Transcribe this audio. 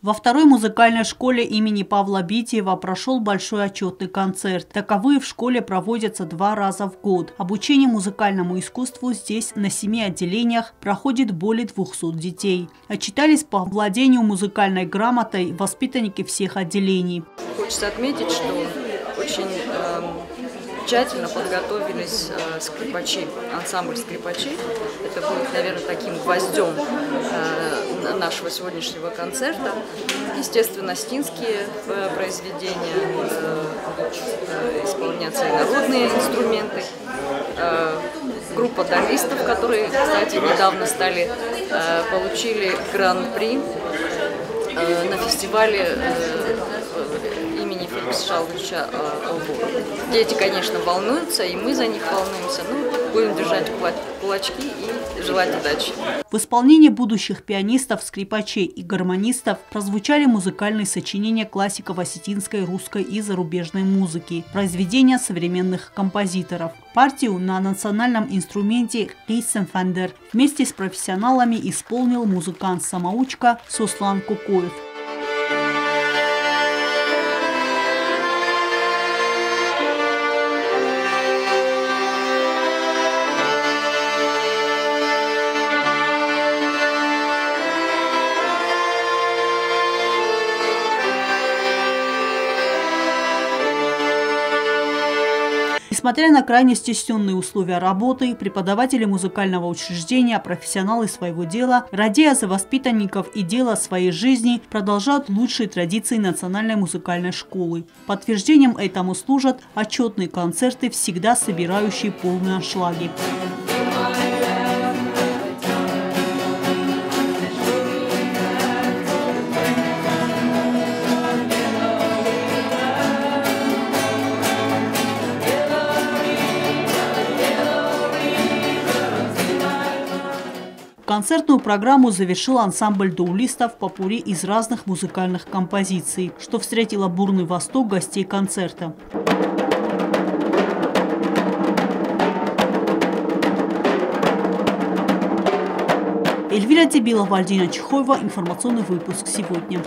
Во второй музыкальной школе имени Павла Битиева прошел большой отчетный концерт. Таковые в школе проводятся 2 раза в год. Обучение музыкальному искусству здесь на 7 отделениях проходит более 200 детей. Отчитались по владению музыкальной грамотой воспитанники всех отделений. Хочется отметить, что очень тщательно подготовились скрипачи, ансамбль скрипачей. Это будет, наверное, таким гвоздем нашего сегодняшнего концерта. Естественно, стинские произведения, исполняться и народные инструменты. Группа долистов, которые, кстати, недавно получили гран-при на фестивале имени Феликса Шаловича Албора. Дети, конечно, волнуются, и мы за них волнуемся. Ну, будем держать кулачки и желать удачи. В исполнении будущих пианистов, скрипачей и гармонистов прозвучали музыкальные сочинения классиков осетинской, русской и зарубежной музыки, произведения современных композиторов. Партию на национальном инструменте Рейсенфендер вместе с профессионалами исполнил музыкант-самоучка Сослан Кукоев. Несмотря на крайне стесненные условия работы, преподаватели музыкального учреждения, профессионалы своего дела, радея за воспитанников и дело своей жизни, продолжают лучшие традиции национальной музыкальной школы. Подтверждением этому служат отчетные концерты, всегда собирающие полные аншлаги. Концертную программу завершил ансамбль даулистов попурри из разных музыкальных композиций, что встретило бурный восторг гостей концерта. Эльвира Тебилова, Альдина Чехоева. Информационный выпуск сегодня.